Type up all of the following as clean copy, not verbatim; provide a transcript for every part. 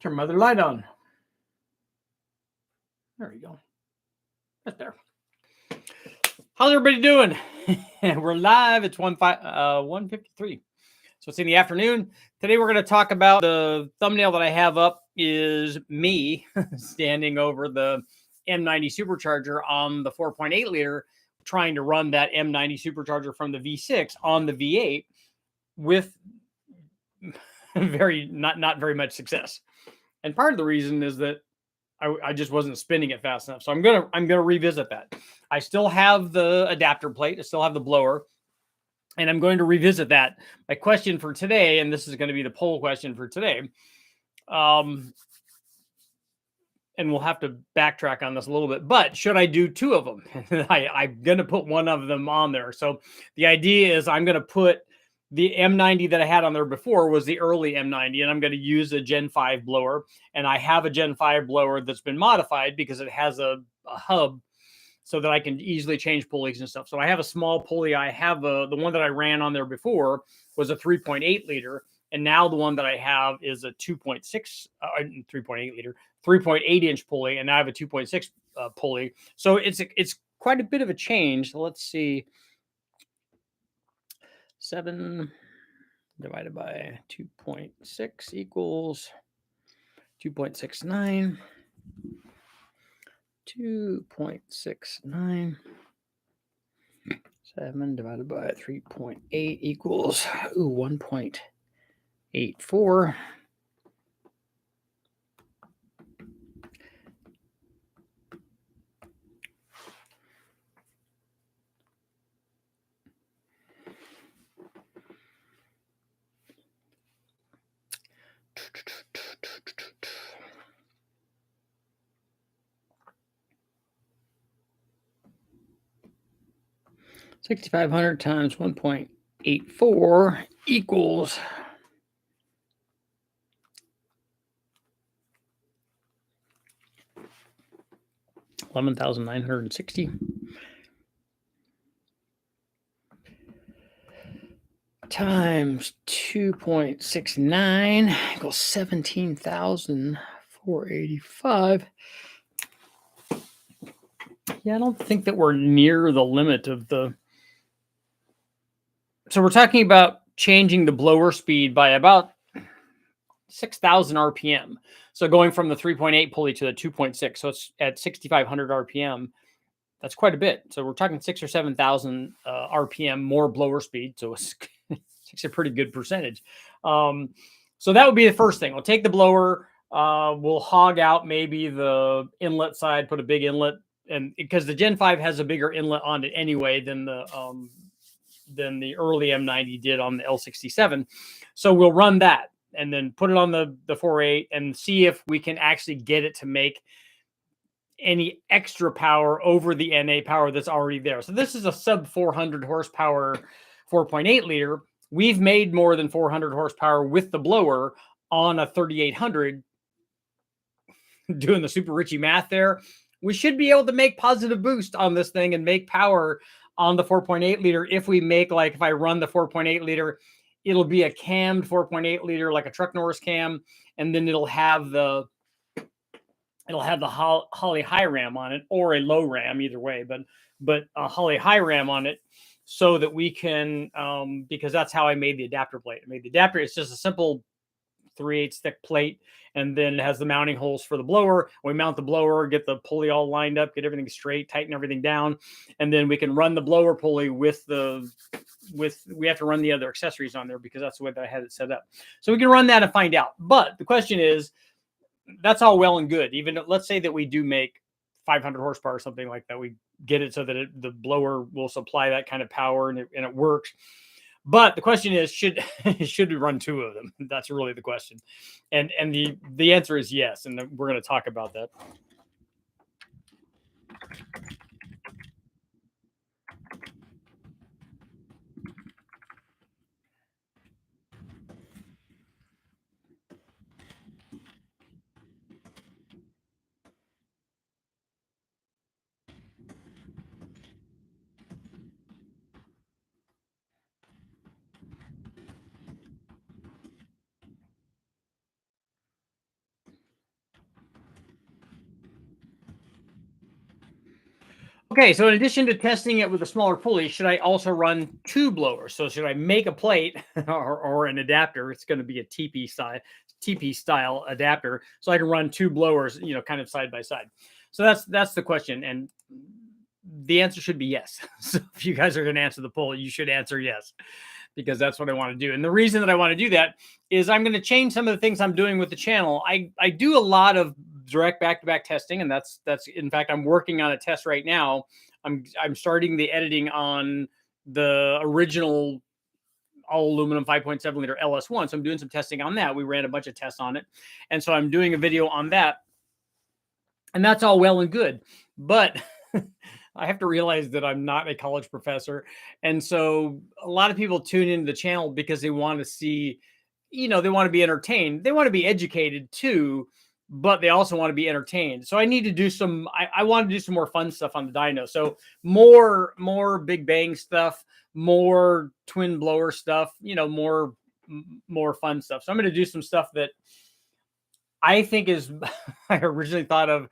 Turn my other light on. There we go. Right there. How's everybody doing? We're live. It's 1:53. So it's in the afternoon. Today we're going to talk about the thumbnail that I have up is me standing over the M90 Supercharger on the 4.8 liter, trying to run that M90 Supercharger from the V6 on the V8 with not very much success. And part of the reason is that I just wasn't spinning it fast enough. So I'm gonna revisit that. I still have the adapter plate. I still have the blower, and I'm going to revisit that. My question for today, and this is going to be the poll question for today, and we'll have to backtrack on this a little bit. But should I do two of them? I'm going to put one of them on there. So the idea is I'm going to put the M90 that I had on there before was the early M90, and I'm going to use a Gen 5 blower. And I have a Gen 5 blower that's been modified because it has a hub so that I can easily change pulleys and stuff. So I have a small pulley. I have the one that I ran on there before was a 3.8 liter. And now the one that I have is a 3.8 liter, 3.8 inch pulley. And now I have a 2.6 pulley. So it's quite a bit of a change. So let's see. 7 divided by 2.6 equals 2.69. 2.69. 7 divided by 3.8 equals 1.84. $6,500 times 1.84 equals 11,960 times 2.69 equals 17,485. Yeah, I don't think that we're near the limit of the. So we're talking about changing the blower speed by about 6,000 RPM. So going from the 3.8 pulley to the 2.6. So it's at 6,500 RPM. That's quite a bit. So we're talking 6,000 or 7,000 RPM more blower speed. So it's a pretty good percentage. So that would be the first thing. We'll take the blower. We'll hog out maybe the inlet side, put a big inlet, and because the Gen 5 has a bigger inlet on it anyway than the early M90 did on the L67. So we'll run that and then put it on the 4.8 and see if we can actually get it to make any extra power over the NA power that's already there. So this is a sub 400 horsepower 4.8 liter. We've made more than 400 horsepower with the blower on a 3800. Doing the super Richie math there, we should be able to make positive boost on this thing and make power on the 4.8 liter. If we make, like, if I run the 4.8 liter, it'll be a cammed 4.8 liter, like a Truck Norris cam. And then it'll have the Holley high ram on it, or a low ram, either way, but a Holley high ram on it, so that we can, because that's how I made the adapter plate. I made the adapter. It's just a simple 3/8 thick plate, and then it has the mounting holes for the blower. We mount the blower, get the pulley all lined up, get everything straight, tighten everything down, and then we can run the blower pulley we have to run the other accessories on there because that's the way that I had it set up. So we can run that and find out. But the question is, that's all well and good. Even let's say that we do make 500 horsepower or something like that, we get it so that the blower will supply that kind of power and it works. But the question is, should we run two of them? That's really the question. And the answer is yes. And we're going to talk about that. Okay, so in addition to testing it with a smaller pulley, should I also run 2 blowers? So should I make a plate or an adapter? It's going to be a TP style adapter, so I can run 2 blowers, kind of side by side. So that's the question, and the answer should be yes. So if you guys are going to answer the poll, you should answer yes, because that's what I want to do. And the reason that I want to do that is I'm going to change some of the things I'm doing with the channel. I do a lot of direct back-to-back testing, and that's in fact, I'm working on a test right now. I'm starting the editing on the original all aluminum 5.7 liter LS1. So I'm doing some testing on that. We ran a bunch of tests on it, and so I'm doing a video on that, and that's all well and good, but I have to realize that I'm not a college professor. And so a lot of people tune into the channel because they want to see, they want to be entertained. They want to be educated too, but they also want to be entertained. So I need to do I want to do some more fun stuff on the dyno. So more big bang stuff, more twin blower stuff, more fun stuff. So I'm going to do some stuff that I think is, I originally thought of,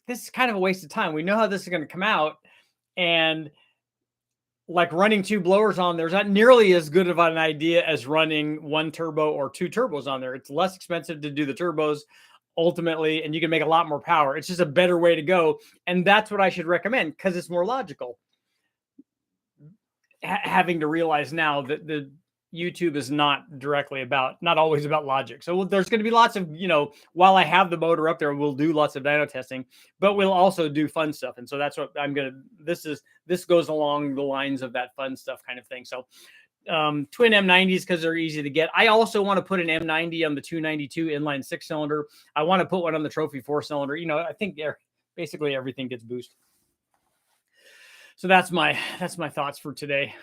this is kind of a waste of time. We know how this is going to come out, and like running 2 blowers on there's not nearly as good of an idea as running 1 turbo or 2 turbos on there. It's less expensive to do the turbos ultimately, and you can make a lot more power. It's just a better way to go, and that's what I should recommend because it's more logical. Having to realize now that the YouTube is not always about logic. So there's going to be lots of, while I have the motor up there, we'll do lots of dyno testing, but we'll also do fun stuff. And so that's what this goes along the lines of that fun stuff kind of thing. So twin M90s, because they're easy to get. I also want to put an M90 on the 292 inline 6-cylinder. I want to put one on the trophy 4-cylinder. I think basically everything gets boosted. So that's my thoughts for today.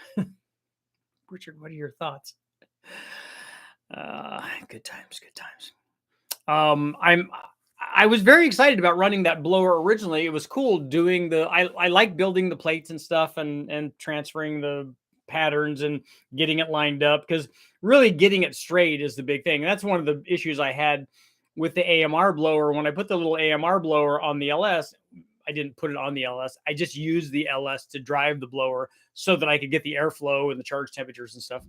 Richard, what are your thoughts? Good times. I was very excited about running that blower originally. It was cool doing I like building the plates and stuff and transferring the patterns and getting it lined up, because really getting it straight is the big thing. And that's one of the issues I had with the AMR blower. When I put the little AMR blower on the LS, I didn't put it on the LS. I just used the LS to drive the blower so that I could get the airflow and the charge temperatures and stuff.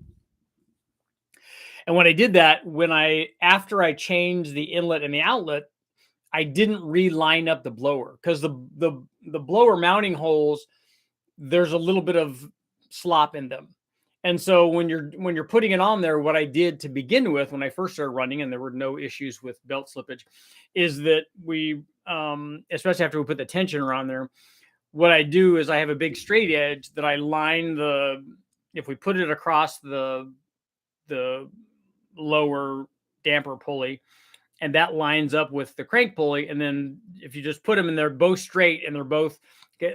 And when I did that, after I changed the inlet and the outlet, I didn't reline up the blower, because the blower mounting holes, there's a little bit of slop in them. And so when you're putting it on there, what I did to begin with, when I first started running, and there were no issues with belt slippage, is that especially after we put the tensioner on there, what I do is I have a big straight edge that I line if we put it across the lower damper pulley, and that lines up with the crank pulley. And then if you just put them and they're both straight and they're both,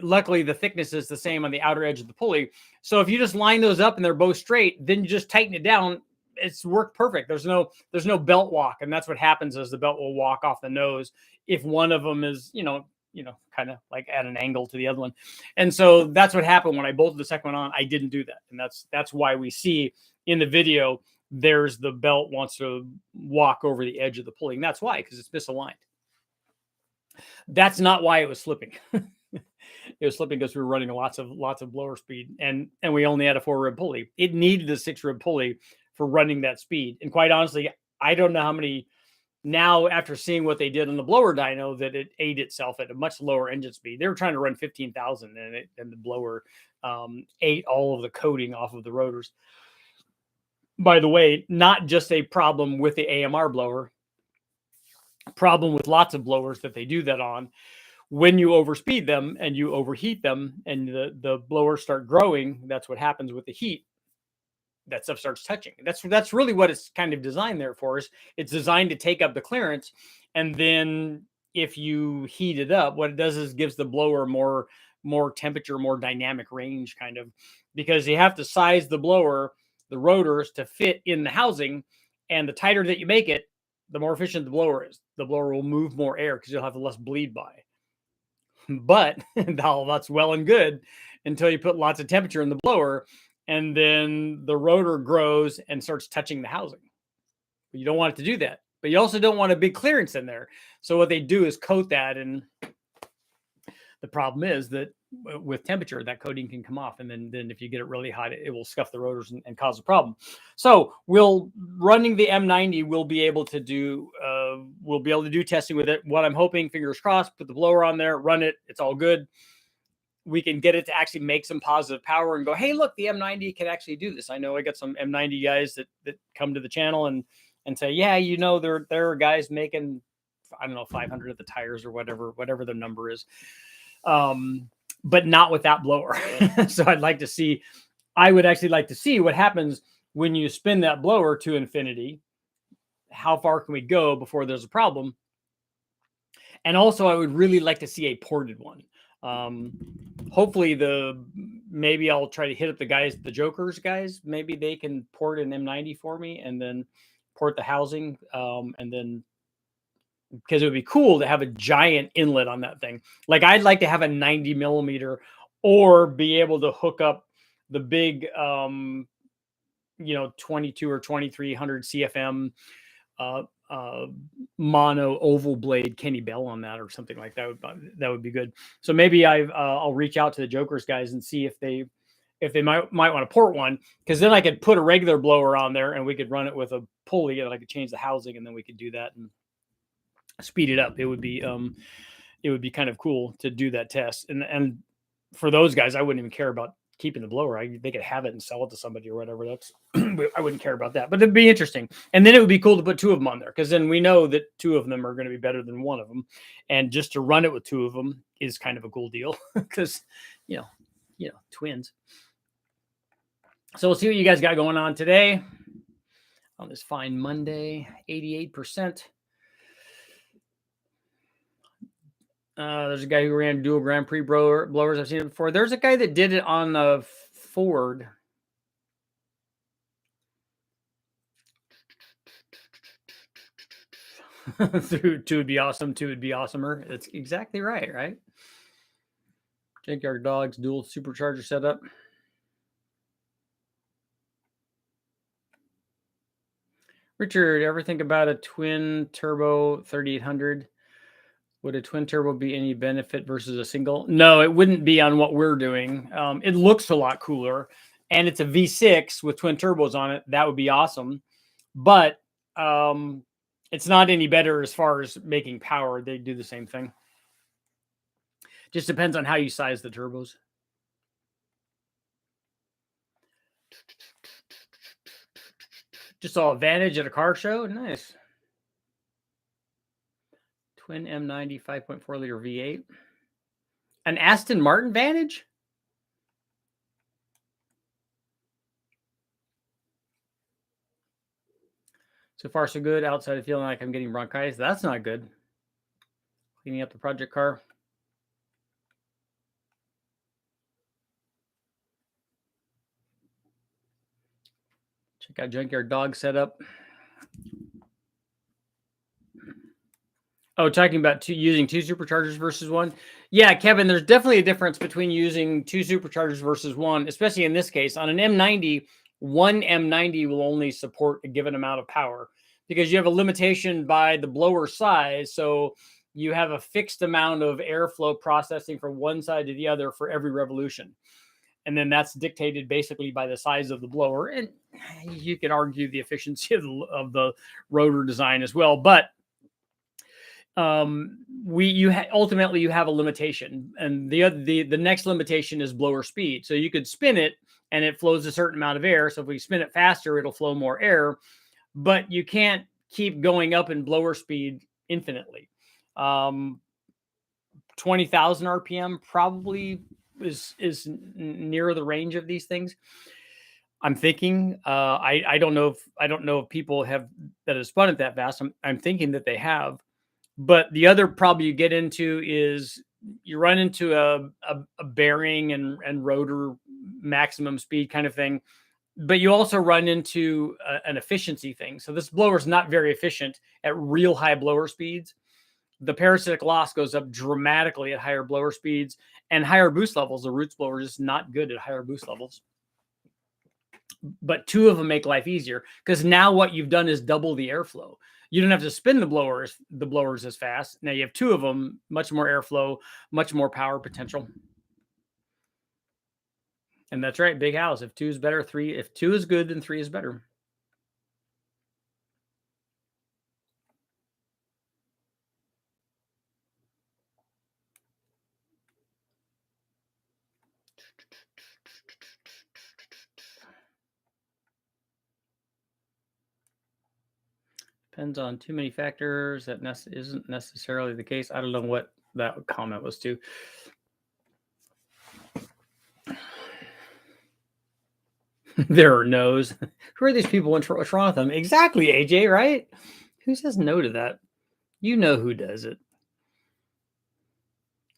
luckily the thickness is the same on the outer edge of the pulley. So if you just line those up and they're both straight, then you just tighten it down. It's worked perfect. There's no belt walk. And that's what happens, is the belt will walk off the nose if one of them is, kind of like at an angle to the other one. And so that's what happened when I bolted the second one on. I didn't do that. And that's why we see in the video, there's the belt wants to walk over the edge of the pulley. And that's why, because it's misaligned. That's not why it was slipping. It was slipping because we were running lots of blower speed, and we only had a 4-rib pulley. It needed a 6-rib pulley for running that speed. And quite honestly, I don't know how many now, after seeing what they did on the blower dyno, that it ate itself at a much lower engine speed. They were trying to run 15,000, and the blower ate all of the coating off of the rotors. By the way, not just a problem with the AMR blower, problem with lots of blowers that they do that on. When you overspeed them and you overheat them and the blowers start growing, that's what happens with the heat. That stuff starts touching. That's really what it's kind of designed there for. It's designed to take up the clearance, and then if you heat it up, what it does is gives the blower more temperature, more dynamic range, kind of, because you have to size the blower, the rotors, to fit in the housing, and the tighter that you make it, the more efficient the blower is. The blower will move more air because you'll have less bleed by. But that's well and good until you put lots of temperature in the blower, and then the rotor grows and starts touching the housing. But you don't want it to do that. But you also don't want a big clearance in there. So what they do is coat that, and The problem is that with temperature, that coating can come off, and then if you get it really hot, it will scuff the rotors and cause a problem. So running the M90, we'll be able to do testing with it. What I'm hoping, fingers crossed, put the blower on there, run it, it's all good. We can get it to actually make some positive power and go, hey, look, the M90 can actually do this. I know I got some M90 guys that come to the channel and say, yeah, there are guys making, I don't know, 500 of the tires or whatever the number is. But not with that blower. So I would actually like to see what happens when you spin that blower to infinity. How far can we go before there's a problem? And also I would really like to see a ported one. Hopefully maybe I'll try to hit up the Jokers guys. Maybe they can port an M90 for me and then port the housing. And then, because it would be cool to have a giant inlet on that thing. Like I'd like to have a 90 millimeter or be able to hook up the big, 22 or 2300 CFM, mono oval blade Kenny Bell on that or something like that. That would be good. So maybe I'll reach out to the Jokers guys and see if they might want to port one, because then I could put a regular blower on there and we could run it with a pulley and I could change the housing and then we could do that and speed it up. It would be kind of cool to do that test. And for those guys, I wouldn't even care about keeping the blower. They could have it and sell it to somebody or whatever. That's I wouldn't care about that, but it'd be interesting. And then it would be cool to put two of them on there, because then we know that two of them are going to be better than one of them. And just to run it with two of them is kind of a cool deal, because twins. So we'll see what you guys got going on today on this fine Monday. 88%. There's a guy who ran dual Grand Prix blowers. I've seen it before. There's a guy that did it on the Ford. Two would be awesome. Two would be awesomer. That's exactly right? Junkyard Dogs dual supercharger setup. Richard, ever think about a twin turbo 3800? Would a twin turbo be any benefit versus a single? No, it wouldn't be on what we're doing. It looks a lot cooler, and it's a V6 with twin turbos on it. That would be awesome, but it's not any better as far as making power. They do the same thing. Just depends on how you size the turbos. Just saw Vantage at a car show. Nice. Twin M90 5.4 liter V8. An Aston Martin Vantage? So far, so good. Outside of feeling like I'm getting bronchitis. That's not good. Cleaning up the project car. Check out Junkyard Dog setup. Oh, talking about using two superchargers versus one. Yeah, Kevin, there's definitely a difference between using two superchargers versus one, especially in this case. On an M90, one M90 will only support a given amount of power because you have a limitation by the blower size. So you have a fixed amount of airflow processing from one side to the other for every revolution. And then that's dictated basically by the size of the blower. And you can argue the efficiency of the rotor design as well. But ultimately you have a limitation, and the next limitation is blower speed. So you could spin it and it flows a certain amount of air. So if we spin it faster, it'll flow more air, but you can't keep going up in blower speed infinitely. 20,000 RPM probably is near the range of these things. I'm thinking, I don't know if people that have spun it that fast. I'm thinking that they have. But the other problem you get into is you run into a bearing and rotor maximum speed kind of thing, but you also run into an efficiency thing. So this blower is not very efficient at real high blower speeds. The parasitic loss goes up dramatically at higher blower speeds and higher boost levels. The Roots blower is not good at higher boost levels. But two of them make life easier, because now what you've done is double the airflow. You don't have to spin the blowers as fast. Now you have two of them, much more airflow, much more power potential. And that's right, big house. If 2 is better, 3. If 2 is good, then 3 is better. Depends on too many factors. That isn't necessarily the case. I don't know what that comment was to. There are no's. Who are these people? What's wrong with them? Exactly, AJ, right? Who says no to that? You know who does it.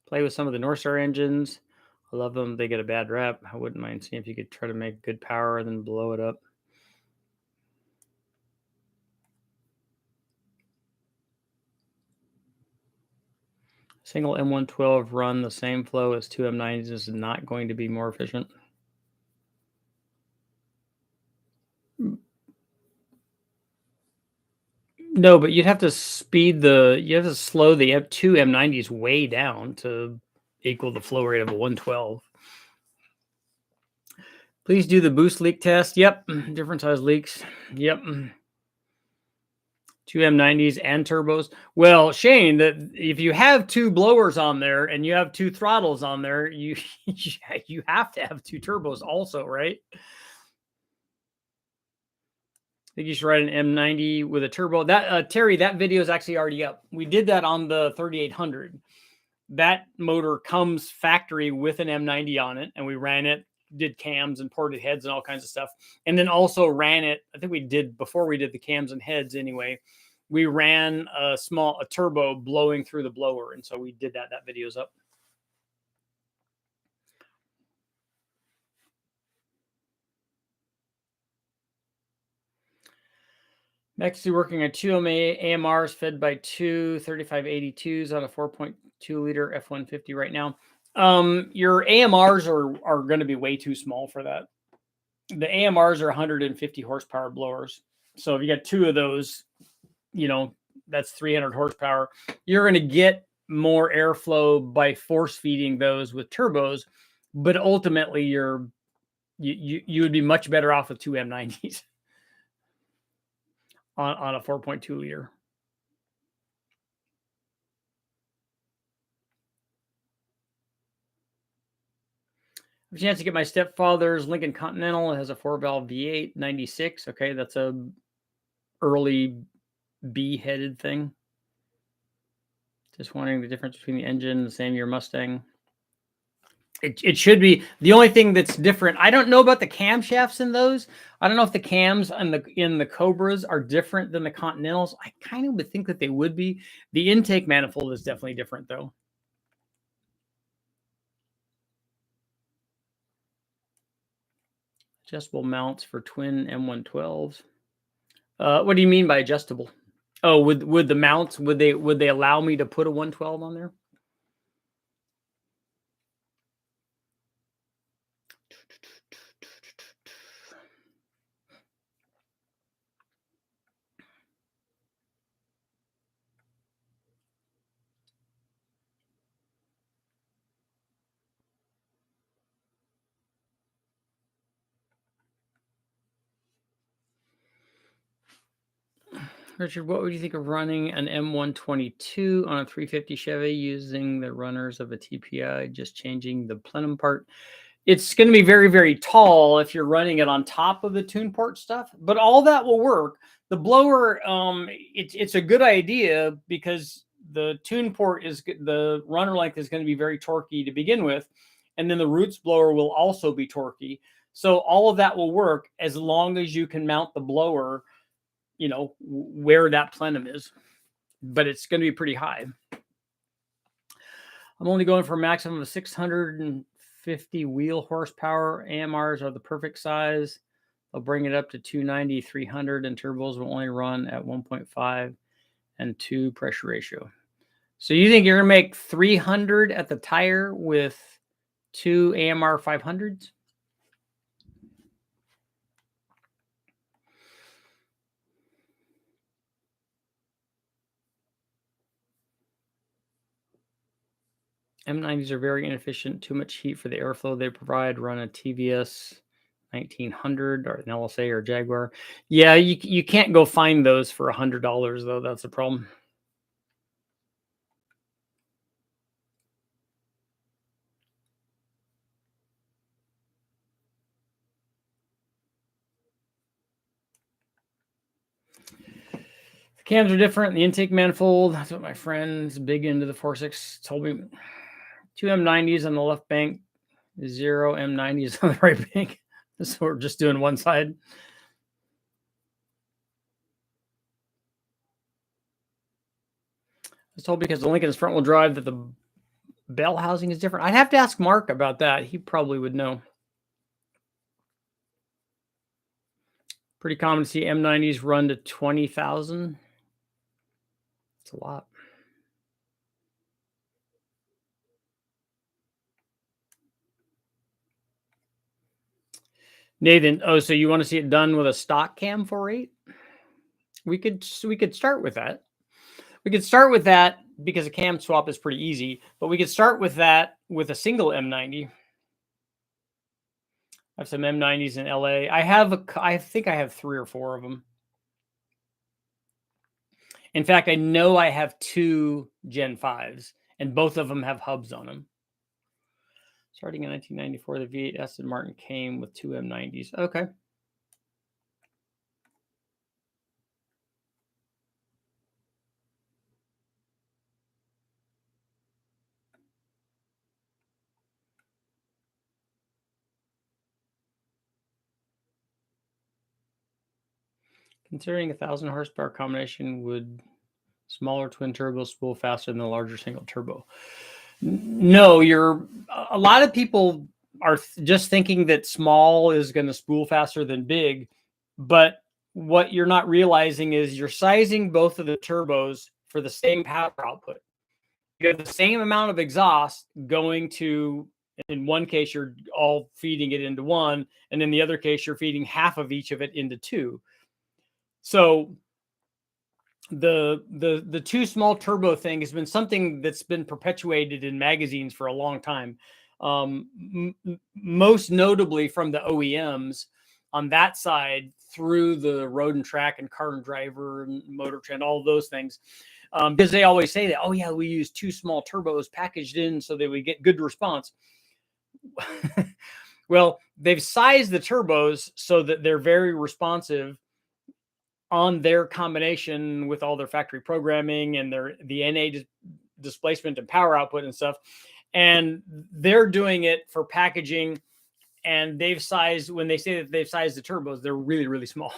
Play with some of the North Star engines. I love them. They get a bad rep. I wouldn't mind seeing if you could try to make good power and then blow it up. Single M112 run the same flow as 2 M90s is not going to be more efficient. No, but you'd have to slow the 2 M90s way down to equal the flow rate of a 112. Please do the boost leak test. Yep, different size leaks. Yep. 2 M90s and turbos. Well, Shane, that if you have 2 blowers on there and you have 2 throttles on there, you you have to have 2 turbos also, right? I think you should write an M90 with a turbo. That Terry, that video is actually already up. We did that on the 3800. That motor comes factory with an M90 on it, and we ran it, did cams and ported heads and all kinds of stuff, and then also ran it. I think we did before we did the cams and heads anyway. We ran a turbo blowing through the blower, and so we did that. That video's up. Actually working on 2 AMRs fed by 2 3582s on a 4.2 liter F-150 right now. Your AMRs are going to be way too small for that. The AMRs are 150 horsepower blowers. So if you got 2 of those, that's 300 horsepower. You're going to get more airflow by force feeding those with turbos, but ultimately you would be much better off with 2 M90s. On a 4.2 liter. I have a chance to get my stepfather's Lincoln Continental. It has a 4-valve V8 96. Okay, that's a early B-headed thing. Just wondering the difference between the engine, the same year Mustang. It should be. The only thing that's different, I don't know about the camshafts in those. I don't know if the cams in the Cobras are different than the Continentals. I kind of would think that they would be. The intake manifold is definitely different, though. Adjustable mounts for twin M112s. What do you mean by adjustable? Oh, would the mounts, would they allow me to put a 112 on there? Richard, what would you think of running an M122 on a 350 Chevy using the runners of a TPI, just changing the plenum part? It's going to be very, very tall if you're running it on top of the tune port stuff, but all that will work. The blower, it's a good idea because the tune port the runner length is going to be very torquey to begin with, and then the roots blower will also be torquey. So all of that will work as long as you can mount the blower where that plenum is, but it's going to be pretty high. I'm only going for a maximum of 650 wheel horsepower. AMRs are the perfect size. I'll bring it up to 290, 300, and turbos will only run at 1.5 and 2 pressure ratio. So you think you're going to make 300 at the tire with 2 AMR 500s? M90s are very inefficient, too much heat for the airflow they provide. Run a TVS 1900 or an LSA or Jaguar. Yeah, you can't go find those for $100 though. That's a problem. The cams are different. The intake manifold. That's what my friends big into the 4.6 told me. 2 M90s on the left bank, 0 M90s on the right bank. So we're just doing one side. I was told because the Lincoln's front wheel drive that the bell housing is different. I'd have to ask Mark about that. He probably would know. Pretty common to see M90s run to 20,000. It's a lot. Nathan, oh, so you want to see it done with a stock cam 4.8? We could start with that. We could start with that because a cam swap is pretty easy, but we could start with that with a single M90. I have some M90s in LA. I think I have 3 or 4 of them. In fact, I know I have 2 Gen 5s, and both of them have hubs on them. Starting in 1994, the V8 Aston Martin came with 2 M90s. Okay. Considering 1,000 horsepower combination, would smaller twin turbo spool faster than the larger single turbo? No, a lot of people are just thinking that small is going to spool faster than big, but what you're not realizing is you're sizing both of the turbos for the same power output. You have the same amount of exhaust going to, in one case, you're all feeding it into one, and in the other case, you're feeding half of each of it into two. So the two small turbo thing has been something that's been perpetuated in magazines for a long time. Most notably from the OEMs on that side through the Road and Track and Car and Driver and Motor Trend, all of those things. Because they always say that, oh yeah, we use 2 small turbos packaged in so that we get good response. Well, they've sized the turbos so that they're very responsive on their combination with all their factory programming and the NA displacement and power output and stuff. And they're doing it for packaging. And they've sized, when they say that they've sized the turbos, they're really, really small.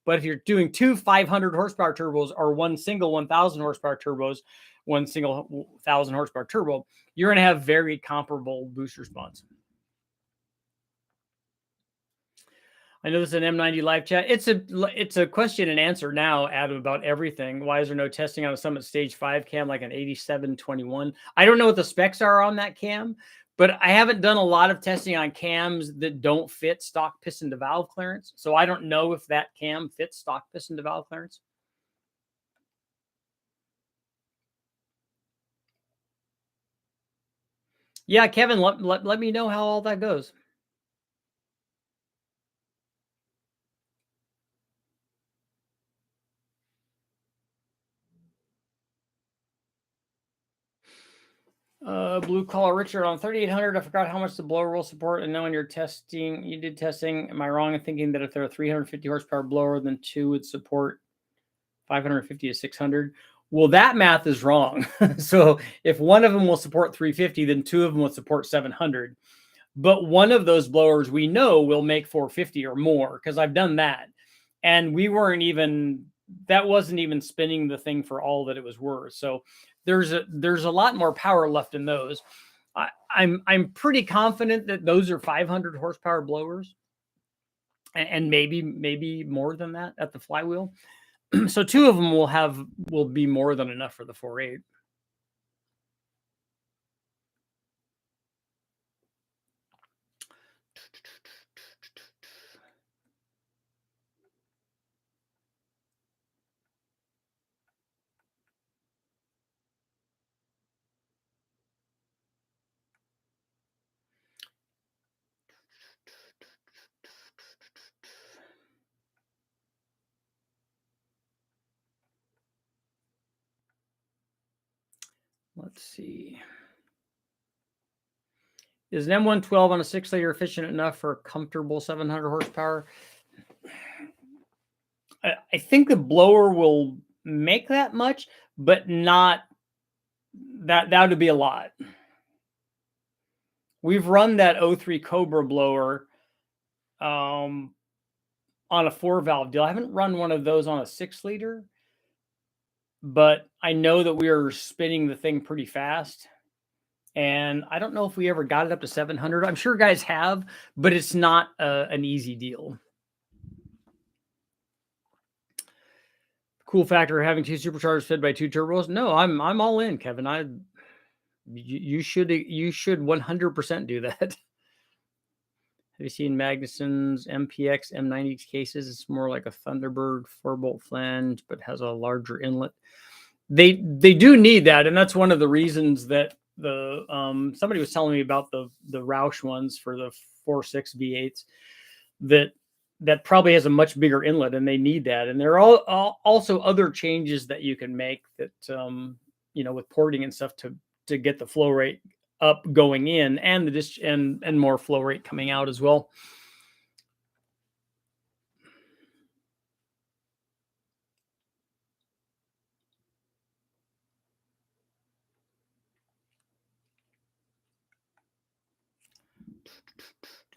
But if you're doing 2 500 horsepower turbos or one single 1,000 horsepower turbos, one single 1,000 horsepower turbo, you're going to have very comparable boost response. I know this is an M90 live chat. It's a question and answer now, Adam, about everything. Why is there no testing on a Summit Stage 5 cam like an 8721? I don't know what the specs are on that cam, but I haven't done a lot of testing on cams that don't fit stock piston to valve clearance. So I don't know if that cam fits stock piston to valve clearance. Yeah, Kevin, let me know how all that goes. Blue collar Richard on 3,800. I forgot how much the blower will support. And knowing you're testing, you did testing. Am I wrong in thinking that if they're a 350 horsepower blower, then 2 would support 550 to 600? Well, that math is wrong. So if one of them will support 350, then 2 of them will support 700. But one of those blowers we know will make 450 or more because I've done that. And that wasn't even spinning the thing for all that it was worth. So there's a lot more power left in those. I'm pretty confident that those are 500 horsepower blowers, and maybe more than that at the flywheel. So 2 of them will be more than enough for the 4.8. Let's see. Is an M112 on a 6-liter efficient enough for a comfortable 700 horsepower? I think the blower will make that much, but not that. That would be a lot. We've run that 03 Cobra blower on a 4-valve deal. I haven't run one of those on a 6-liter, but I know that we are spinning the thing pretty fast. And I don't know if we ever got it up to 700. I'm sure guys have, but it's not an easy deal. Cool factor having 2 superchargers fed by 2 turbos. No, I'm all in, Kevin. You should 100% do that. Have you seen Magnuson's MPX M90 cases? It's more like a Thunderbird 4-bolt flange, but has a larger inlet. They do need that, and that's one of the reasons that the somebody was telling me about the Roush ones for the 4.6 V8s that probably has a much bigger inlet, and they need that. And there are also other changes that you can make that with porting and stuff to get the flow rate up going in, and and more flow rate coming out as well.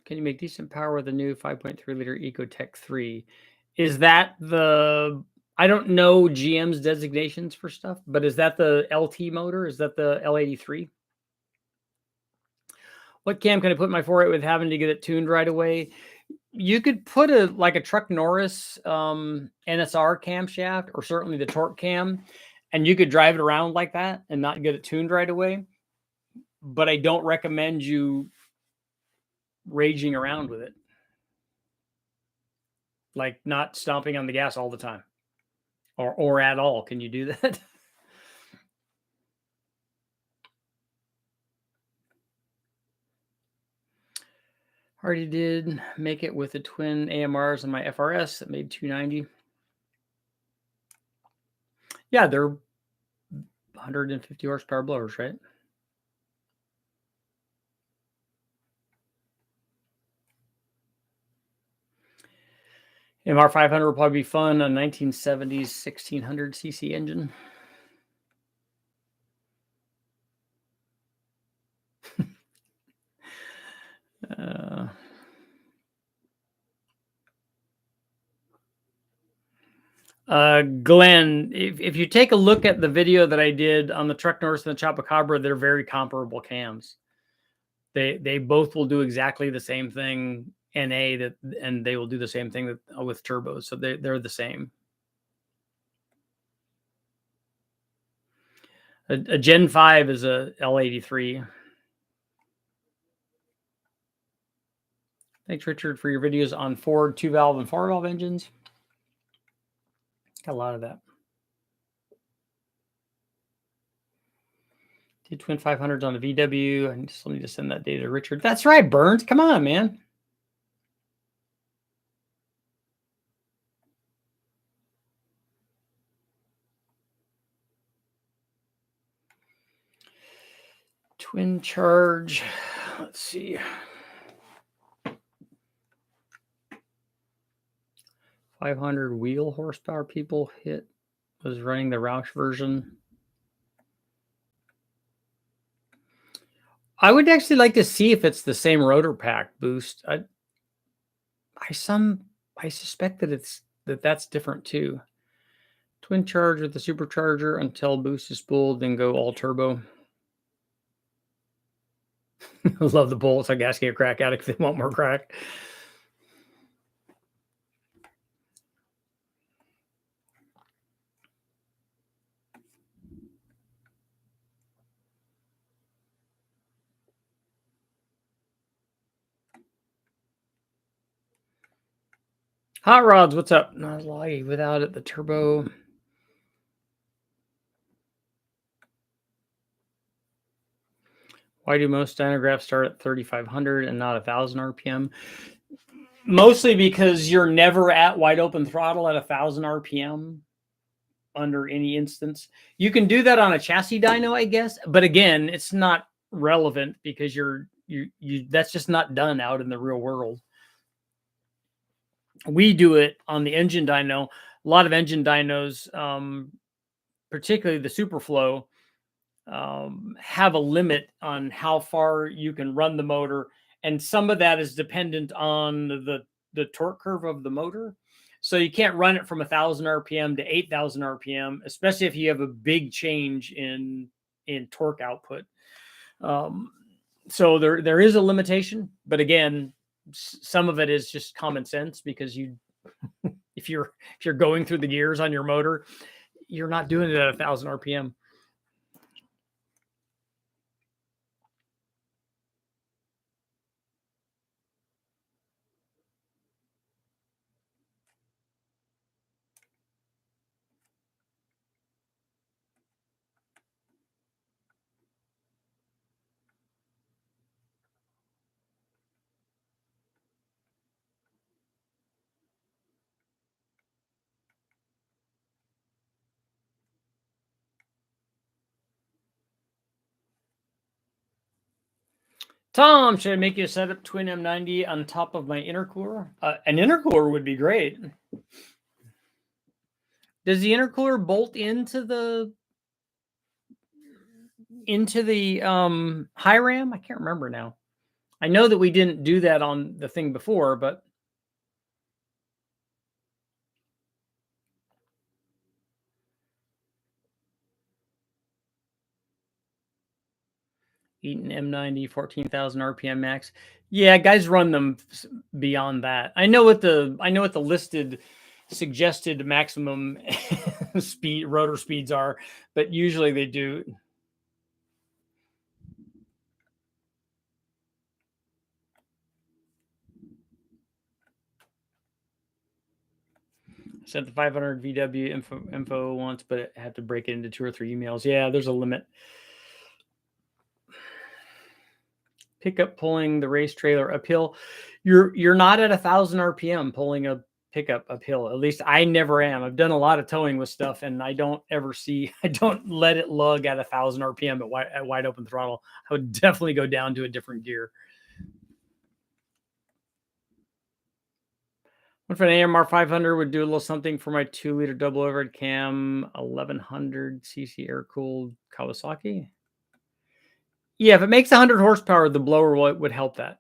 Can you make decent power with the new 5.3-liter EcoTech 3? Is that I don't know GM's designations for stuff, but is that the LT motor? Is that the L83? What cam can I put in my 4.8 with having to get it tuned right away? You could put a Truck Norris NSR camshaft, or certainly the torque cam, and you could drive it around like that and not get it tuned right away. But I don't recommend you raging around with it, like not stomping on the gas all the time, or at all. Can you do that? Already did make it with the twin AMRs on my FRS that made 290. Yeah, they're 150 horsepower blowers, right? MR500 will probably be fun on 1970s 1600 cc engine. Glenn, if you take a look at the video that I did on the Truck Norris and the Chupacabra, they're very comparable cams. They both will do exactly the same thing NA and they will do the same thing with turbos. So they're the same. A Gen 5 is a L83. Thanks, Richard, for your videos on Ford 2-valve and 4-valve engines. Got a lot of that. Did twin 500s on the VW. I still need to send that data to Richard. That's right, Burns. Come on, man. Twin charge. Let's see. 500 wheel horsepower people was running the Roush version. I would actually like to see if it's the same rotor pack boost. I suspect that that's different too. Twin charge with the supercharger until boost is spooled, then go all turbo. I love the bullets. I gas get a crack out if they want more crack. Hot rods, what's up? Not laggy without it. The turbo. Why do most dynographs start at 3,500 and not 1,000 RPM? Mostly because you're never at wide open throttle at 1,000 RPM. under any instance. You can do that on a chassis dyno, I guess, but again, it's not relevant because that's just not done out in the real world. We do it on the engine dyno. A lot of engine dynos, particularly the Superflow, have a limit on how far you can run the motor, and some of that is dependent on the torque curve of the motor. So you can't run it from 1,000 RPM to 8,000 RPM, especially if you have a big change in torque output. So there is a limitation, but again, some of it is just common sense, because if you're going through the gears on your motor, you're not doing it at 1,000 RPM. Tom, should I make you a setup twin M90 on top of my intercooler? An intercooler would be great. Does the intercooler bolt into the high ram? I can't remember now. I know that we didn't do that on the thing before, but EATON M90, 14,000 RPM max. Yeah, guys run them beyond that. I know what the listed suggested maximum speed rotor speeds are, but usually they do. Sent the 500 VW info once, but I had to break it into 2 or 3 emails. Yeah, there's a limit. Pickup pulling the race trailer uphill. You're not at 1,000 RPM pulling a pickup uphill. At least I never am. I've done a lot of towing with stuff, and I don't let it lug at 1,000 RPM at wide open throttle. I would definitely go down to a different gear. What if an AMR 500 would do a little something for my 2-liter double overhead cam 1100 cc air cooled Kawasaki? Yeah, if it makes 100 horsepower, the blower would help that.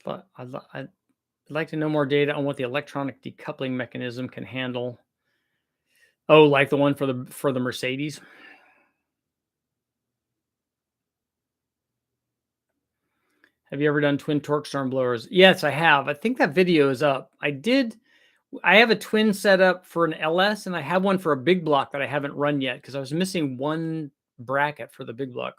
But I'd like to know more data on what the electronic decoupling mechanism can handle. Oh, like the one for the Mercedes. Have you ever done twin torque storm blowers? Yes, I have. I think that video is up. I have a twin set up for an LS, and I have one for a big block that I haven't run yet because I was missing one bracket for the big block.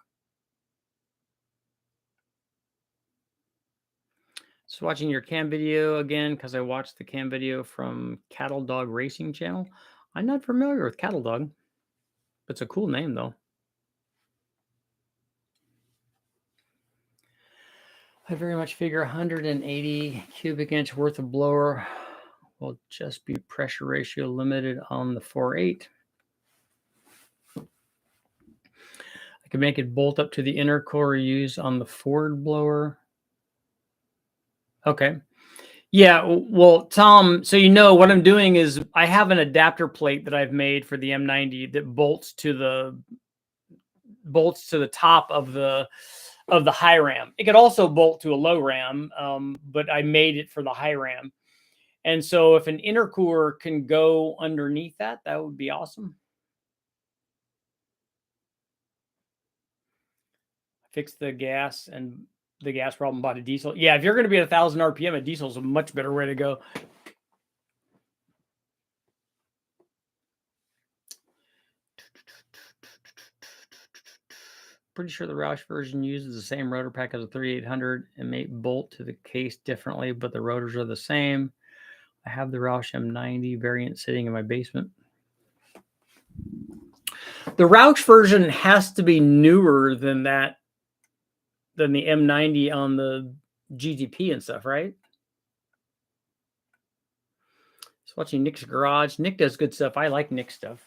So watching your cam video again, because I watched the cam video from Cattle Dog Racing Channel. I'm not familiar with Cattle Dog. It's a cool name, though. I very much figure 180 cubic inch worth of blower will just be pressure ratio limited on the 4.8. I can make it bolt up to the inner core used on the Ford blower. Okay. Yeah, well, Tom, so what I'm doing is I have an adapter plate that I've made for the M90 that bolts to the top of the high ram. It could also bolt to a low ram, but I made it for the high ram. And so if an intercooler can go underneath that would be awesome. Fix the gas problem, bought a diesel. Yeah, if you're going to be at 1,000 RPM, a diesel is a much better way to go. Pretty sure the Roush version uses the same rotor pack as a 3800 and may bolt to the case differently, but the rotors are the same. I have the Roush M90 variant sitting in my basement. The Roush version has to be newer than the M90 on the GTP and stuff, right? watching Nick's garage. Nick does good stuff. I like Nick's stuff.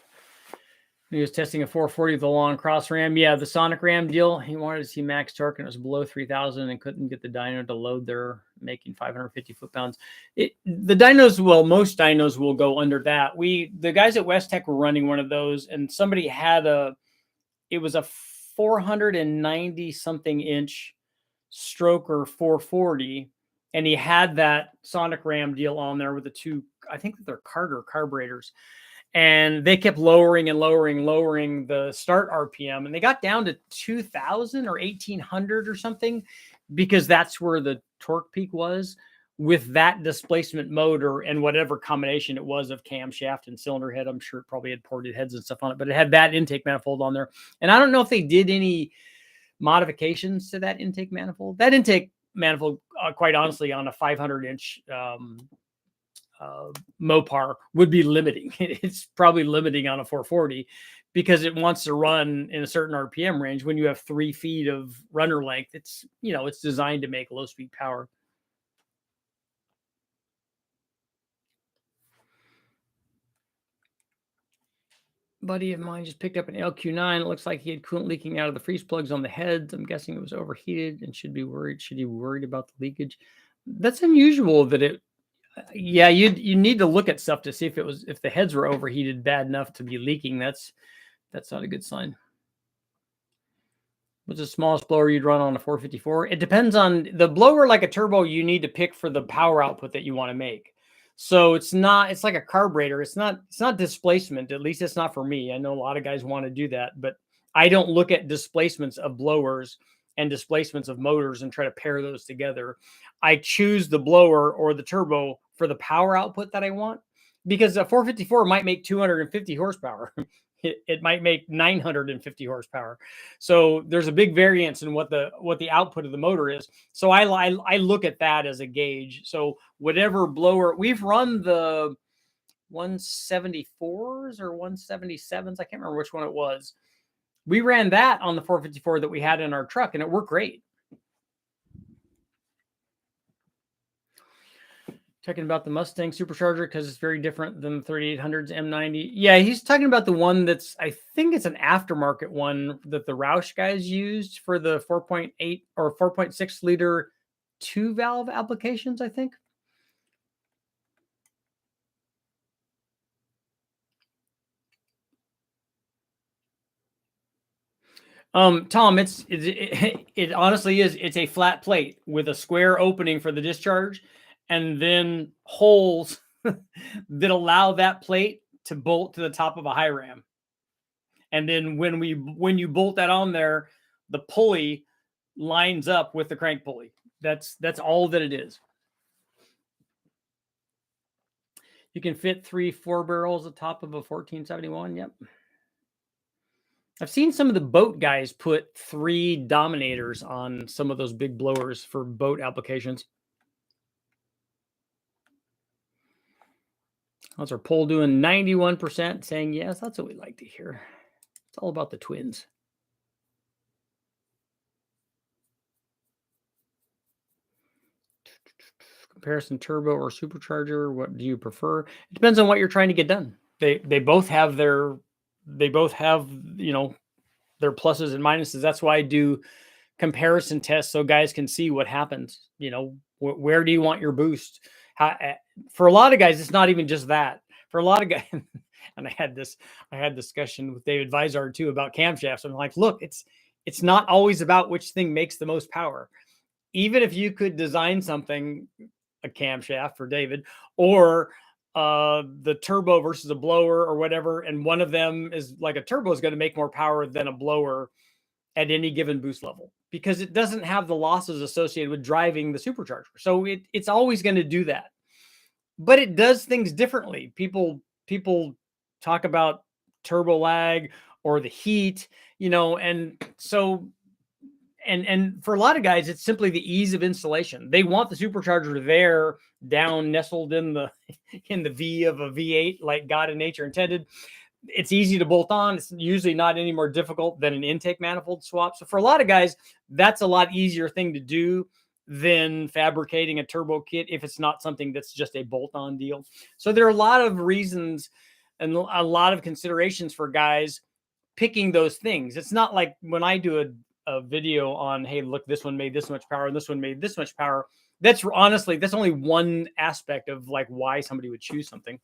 He was testing a 440 with a long cross ram. Yeah, the Sonic Ram deal. He wanted to see max torque, and it was below 3,000 and couldn't get the dyno to load there, making 550 foot-pounds. The dynos will, most dynos will go under that. The guys at West Tech were running one of those, and somebody had it was a 490-something inch stroker 440, and he had that Sonic Ram deal on there with the two, I think they're Carter carburetors. And they kept lowering the start RPM, and they got down to 2,000 or 1,800 or something, because that's where the torque peak was with that displacement motor and whatever combination it was of camshaft and cylinder head. I'm sure it probably had ported heads and stuff on it, but it had that intake manifold on there. And I don't know if they did any modifications to that intake manifold. That intake manifold, quite honestly, on a 500-inch Mopar would be limiting. It's probably limiting on a 440 because it wants to run in a certain RPM range. When you have 3 feet of runner length, it's designed to make low speed power. Buddy of mine just picked up an LQ9. It looks like he had coolant leaking out of the freeze plugs on the heads. I'm guessing it was overheated and should be worried. Should he be worried about the leakage? That's unusual that it. Yeah, you need to look at stuff to see if the heads were overheated bad enough to be leaking. That's not a good sign. What's the smallest blower you'd run on a 454? It depends on the blower. Like a turbo, you need to pick for the power output that you want to make. So it's like a carburetor. It's not displacement. At least it's not for me. I know a lot of guys want to do that, but I don't look at displacements of blowers and displacements of motors and try to pair those together. I choose the blower or the turbo for the power output that I want, because a 454 might make 250 horsepower. It might make 950 horsepower. So there's a big variance in what the output of the motor is. So I look at that as a gauge. So whatever blower we've run, the 174s or 177s, I can't remember which one it was. We ran that on the 454 that we had in our truck, and it worked great. Talking about the Mustang Supercharger because it's very different than the 3800's M90. Yeah, he's talking about the one that's, I think it's an aftermarket one that the Roush guys used for the 4.8 or 4.6 liter 2-valve applications, I think. Tom, it honestly is. It's a flat plate with a square opening for the discharge, and then holes that allow that plate to bolt to the top of a high ram. And then when you bolt that on there, the pulley lines up with the crank pulley. That's all that it is. You can fit 3 4-barrels atop of a 1471. Yep. I've seen some of the boat guys put 3 Dominators on some of those big blowers for boat applications. How's our poll doing? 91% saying yes. That's what we like to hear. It's all about the twins. Comparison turbo or supercharger. What do you prefer? It depends on what you're trying to get done. They both have their their pluses and minuses. That's why I do comparison tests so guys can see what happens. Where do you want your boost? For a lot of guys, it's not even just that. For a lot of guys, and I had discussion with David Vizard too about camshafts. I'm like, look, it's not always about which thing makes the most power. Even if you could design something, a camshaft for David, or the turbo versus a blower or whatever, and one of them is like a turbo is going to make more power than a blower at any given boost level, because it doesn't have the losses associated with driving the supercharger. So it's always going to do that, but it does things differently. People talk about turbo lag or the heat, and so and for a lot of guys, it's simply the ease of installation. They want the supercharger there, down, nestled in the V of a V8, like God and nature intended. It's easy to bolt on. It's usually not any more difficult than an intake manifold swap. So for a lot of guys, that's a lot easier thing to do than fabricating a turbo kit if it's not something that's just a bolt-on deal. So there are a lot of reasons and a lot of considerations for guys picking those things. It's not like when I do a video on, hey, look, this one made this much power and this one made this much power. That's honestly, that's only one aspect of like why somebody would choose something.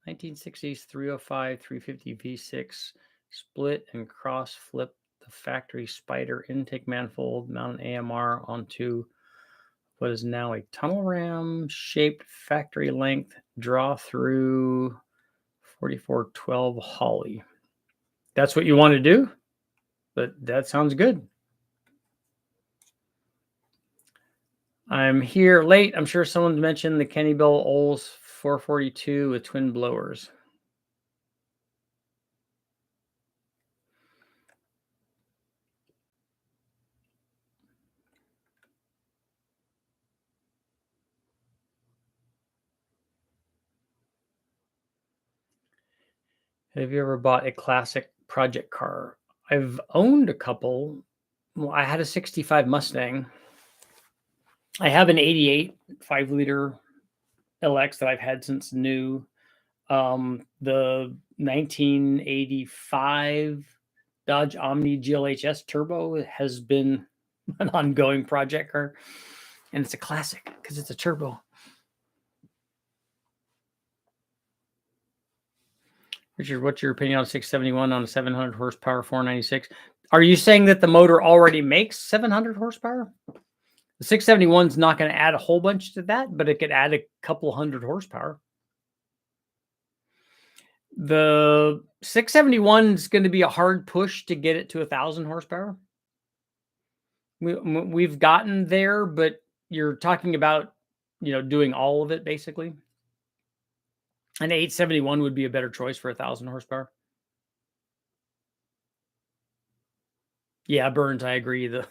(1960s) 305 350 V6 split and cross flip the factory spider intake manifold, mount an AMR onto what is now a tunnel ram shaped factory length draw through 4412 Holly. That's what you want to do? But that sounds good. I'm here late. I'm sure someone mentioned the Kenny Bell Olds 442 with twin blowers. Have you ever bought a classic project car? I've owned a couple. Well, I had a 65 Mustang. I have an 88 5-liter LX that I've had since new. The 1985 Dodge Omni GLHS Turbo has been an ongoing project car, and it's a classic because it's a turbo. Richard, what's your opinion on 671 on a 700 horsepower 496? Are you saying that the motor already makes 700 horsepower? The 671 is not going to add a whole bunch to that, but it could add a couple hundred horsepower. The 671 is going to be a hard push to get it to 1,000 horsepower. We've gotten there, but you're talking about, doing all of it basically. An 871 would be a better choice for 1,000 horsepower. Yeah, Burns, I agree. The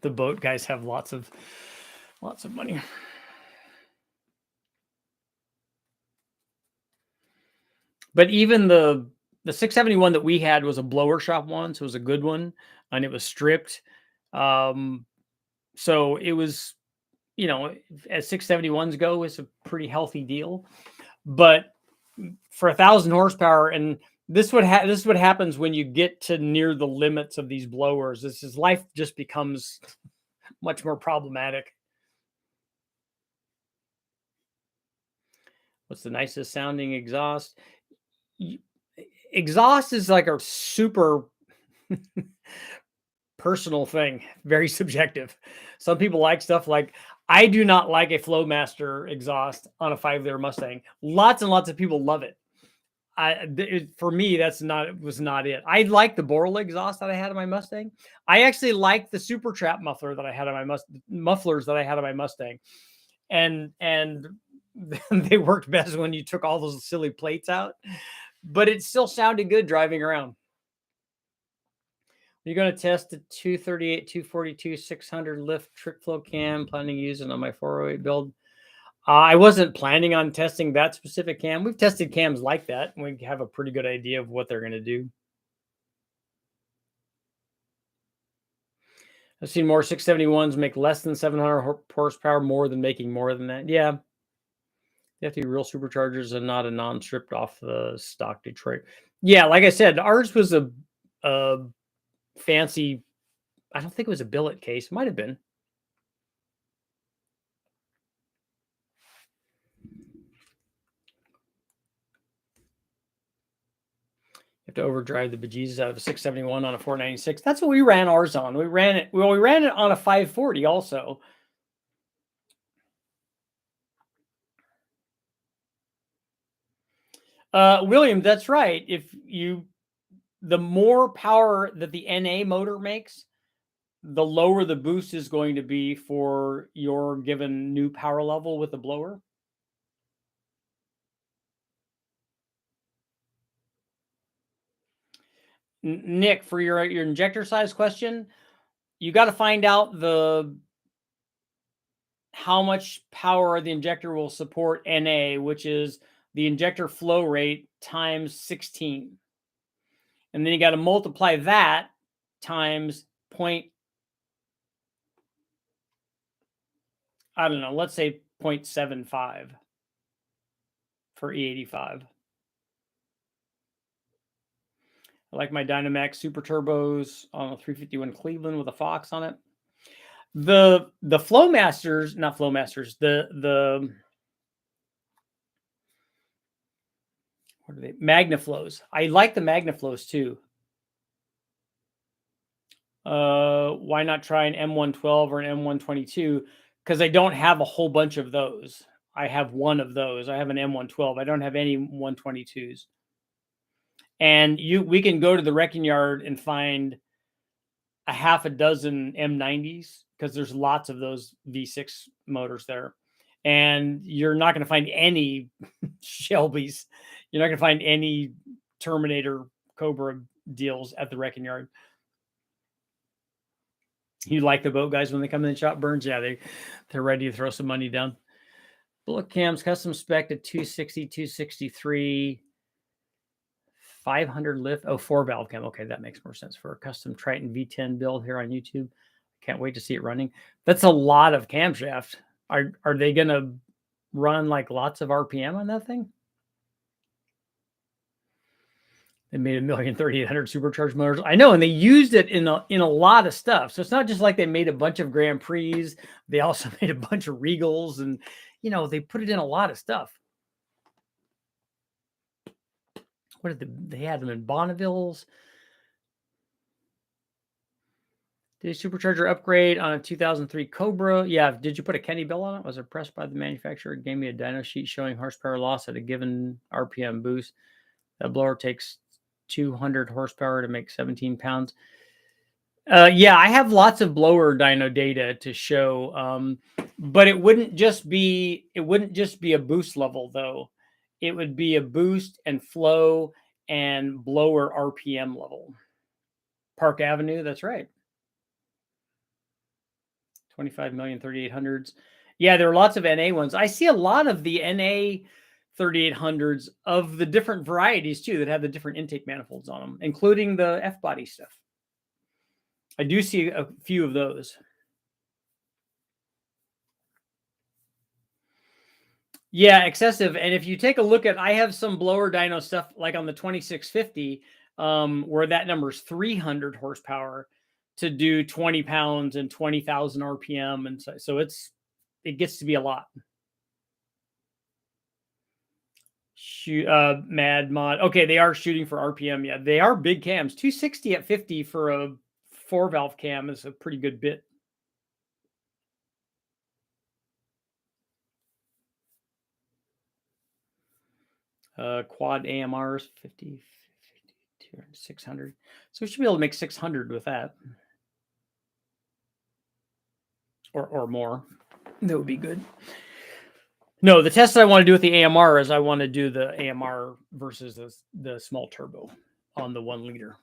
boat guys have lots of money. But even the 671 that we had was a blower shop one, so it was a good one, and it was stripped. So it was, as 671s go, it's a pretty healthy deal. But for 1,000 horsepower, and this is what happens when you get to near the limits of these blowers. Life just becomes much more problematic. What's the nicest sounding exhaust? Exhaust is like a super personal thing, very subjective. Some people like stuff like, I do not like a Flowmaster exhaust on a 5-liter Mustang. Lots and lots of people love it. For me, was not it. I like the Boral exhaust that I had on my Mustang. I actually like the Super Trap muffler that I had on my mufflers that I had on my Mustang, and they worked best when you took all those silly plates out. But it still sounded good driving around. You're going to test the 238, 242, 600 lift trick flow cam. Planning to use it on my 408 build. I wasn't planning on testing that specific cam. We've tested cams like that, and we have a pretty good idea of what they're going to do. I've seen more 671s make less than 700 horsepower, more than making more than that. Yeah. They have to be real superchargers and not a non-stripped off the stock Detroit. Yeah, like I said, ours was a fancy, I don't think it was a billet case. Might have been. You have to overdrive the bejesus out of a 671 on a 496. That's what we ran ours on. We ran it on a 540 also. William, that's right. The more power that the NA motor makes, the lower the boost is going to be for your given new power level with the blower. Nick, for your injector size question, you got to find out how much power the injector will support NA, which is the injector flow rate times 16. And then you got to multiply that times let's say 0.75 for E85. I like my Dynamax Super Turbos on a 351 Cleveland with a Fox on it. The Flowmasters, not Flowmasters, the what are they? Magnaflows. I like the Magnaflows too. Why not try an M112 or an M122? Because I don't have a whole bunch of those. I have one of those. I have an M112. I don't have any 122s. And we can go to the wrecking yard and find a half a dozen M90s because there's lots of those V6 motors there. And you're not going to find any Shelbys. You're not going to find any Terminator Cobra deals at the wrecking yard. You like the boat guys when they come in the shop, Burns? Yeah, they're ready to throw some money down. Bullet cams, custom spec at 260, 263, 500 lift. Oh, 4-valve cam. Okay, that makes more sense for a custom Triton V10 build here on YouTube. Can't wait to see it running. That's a lot of camshaft. Are they going to run like lots of RPM on that thing? They made 1,380,000 supercharged motors. I know, and they used it in a lot of stuff. So it's not just like they made a bunch of Grand Prix. They also made a bunch of Regals, and they put it in a lot of stuff. What did they had them in Bonnevilles? Did a supercharger upgrade on a 2003 Cobra? Yeah. Did you put a Kenny Bell on it? Was impressed by the manufacturer. It gave me a dyno sheet showing horsepower loss at a given RPM boost. That blower takes 200 horsepower to make 17 pounds. Yeah, I have lots of blower dyno data to show, but it wouldn't just be a boost level though. It would be a boost and flow and blower RPM level. Park Avenue, that's right. 25,000,03800s. Yeah, there are lots of NA ones. I see a lot of the NA 3800s of the different varieties too that have the different intake manifolds on them, including the F-body stuff. I do see a few of those. Yeah, excessive. And if you take a look at, I have some blower dyno stuff like on the 2650, where that number is 300 horsepower to do 20 pounds and 20,000 RPM. And so it gets to be a lot. Mad Mod. Okay, they are shooting for RPM. Yeah, they are big cams. 260 at 50 for a 4-valve cam is a pretty good bit. Quad AMRs 50, 200, 600. So we should be able to make 600 with that, or more. That would be good. No, the test I want to do with the AMR is I want to do the AMR versus the small turbo on the 1 liter,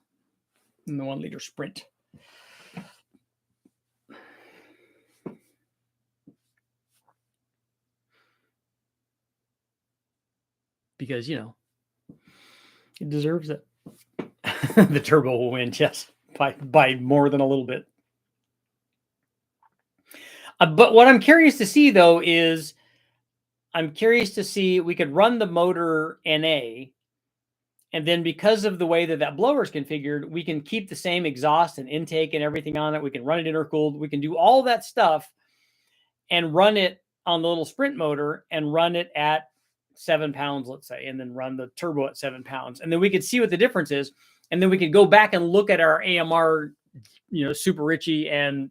in the 1 liter Sprint. Because it deserves it. The turbo will win, yes, by more than a little bit. But what I'm curious to see though is, we could run the motor NA, and then because of the way that blower is configured, we can keep the same exhaust and intake and everything on it. We can run it intercooled. We can do all that stuff and run it on the little Sprint motor and run it at 7 pounds, let's say, and then run the turbo at 7 pounds. And then we could see what the difference is. And then we could go back and look at our AMR, Super Richie and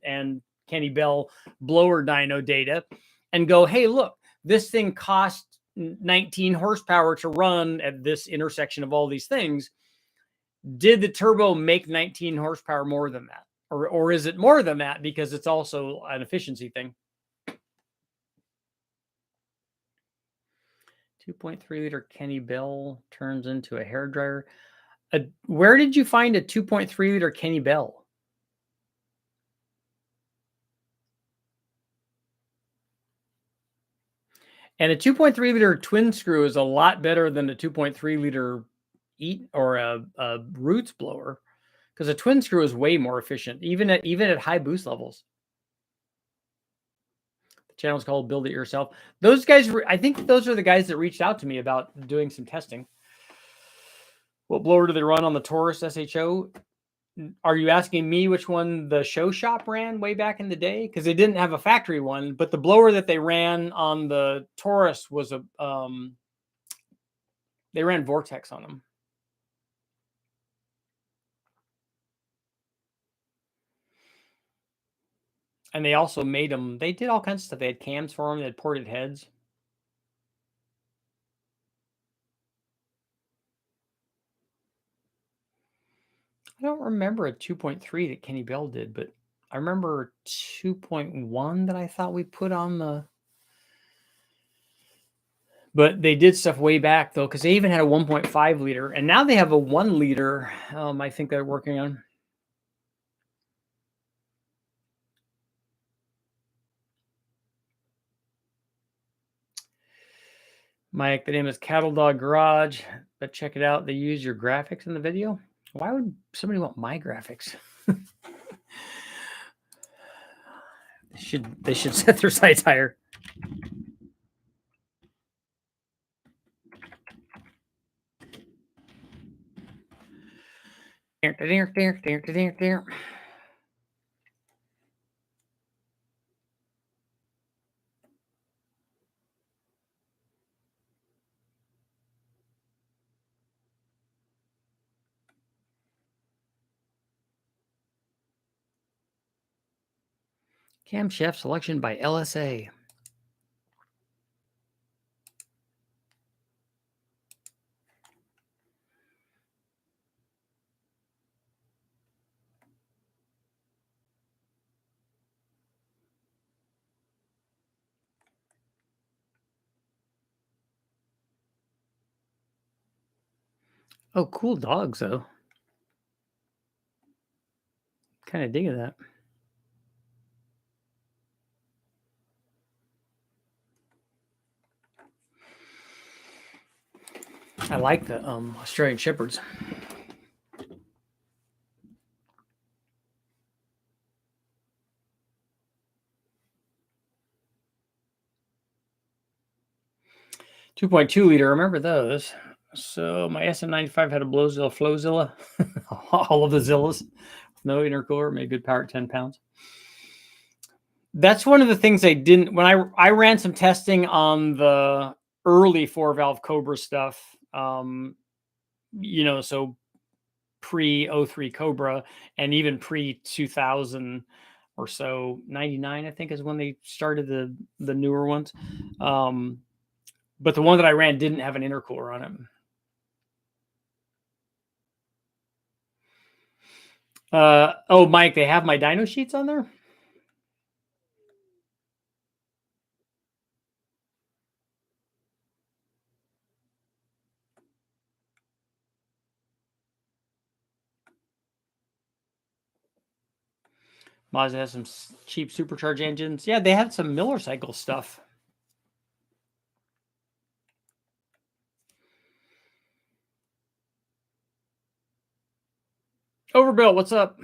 Kenny Bell blower dyno data and go, hey, look, this thing cost 19 horsepower to run at this intersection of all these things. Did the turbo make 19 horsepower more than that? Or is it more than that because it's also an efficiency thing? 2.3 liter Kenny Bell turns into a hairdryer. Where did you find a 2.3 liter Kenny Bell? And a 2.3 liter twin screw is a lot better than a 2.3 liter a roots blower, because a twin screw is way more efficient, even at high boost levels. The channel's called Build It Yourself. Those guys, I think those are the guys that reached out to me about doing some testing. What blower do they run on the Taurus SHO? Are you asking me which one the show shop ran way back in the day? Because they didn't have a factory one, but the blower that they ran on the Taurus was they ran Vortex on them. And they also made them, they did all kinds of stuff. They had cams for them, they had ported heads. I don't remember a 2.3 that Kenny Bell did, but I remember 2.1 that I thought we put on the. But they did stuff way back, though, because they even had a 1.5 liter. And now they have a 1 liter, I think they're working on. Mike, the name is Cattle Dog Garage, but check it out. They use your graphics in the video. Why would somebody want my graphics? They should set their sights higher. Camshaft selection by LSA. Oh, cool dogs, though. Kind of digging that. I like the Australian Shepherds. .2 liter. Remember those? So my SM95 had a Blowzilla Flowzilla. All of the Zillas. No intercooler. Made good power at 10 pounds. That's one of the things I didn't. When I ran some testing on the early 4-valve Cobra stuff, so pre-03 Cobra and even pre-2000 or so, 99 I think is when they started the newer ones. But the one that I ran didn't have an intercooler on it. Mike, they have my dyno sheets on there? Mazda has some cheap supercharge engines. Yeah, they had some Miller cycle stuff. Overbuilt, what's up?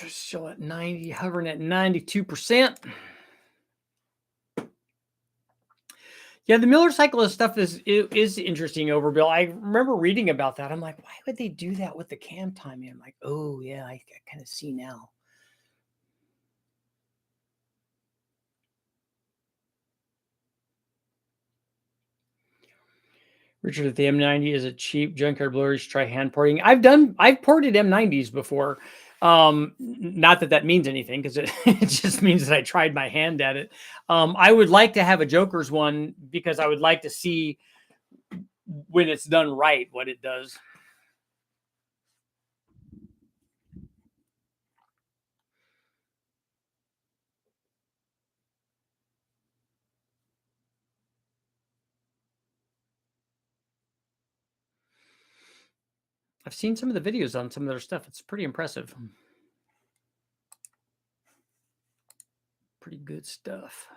Still at 90, hovering at 92%. Yeah, the Miller cyclist stuff is interesting, Overbill. I remember reading about that. I'm like, why would they do that with the cam timing? I'm like, oh yeah, I kind of see now. Richard, if the M90 is a cheap junkyard blower, you should try hand porting. I've ported M90s before. Not that means anything, because it just means that I tried my hand at it. I would like to have a Joker's one, because I would like to see when it's done right what it does. I've seen some of the videos on some of their stuff. It's pretty impressive. Pretty good stuff.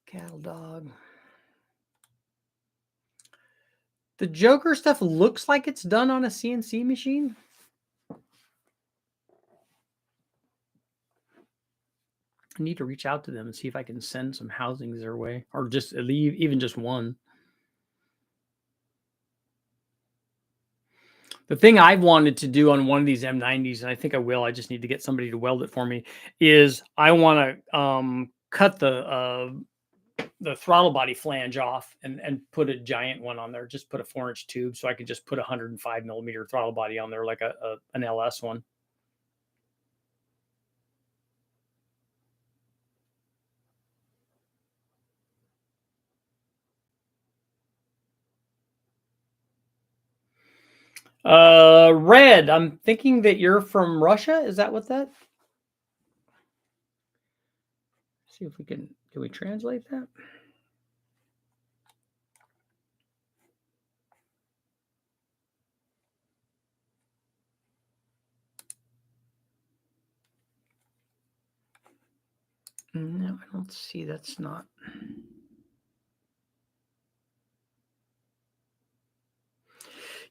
Cattle dog. The Joker stuff looks like it's done on a CNC machine. I need to reach out to them and see if I can send some housings their way, or just leave even just one. The thing I've wanted to do on one of these M90s, and I think I will, I just need to get somebody to weld it for me, is I want to cut the throttle body flange off and put a giant one on there. Just put a 4-inch tube so I could just put a 105 millimeter throttle body on there like an LS one. Red, I'm thinking that you're from Russia. Is that what that? See if we can we translate that? No, I don't see. That's not.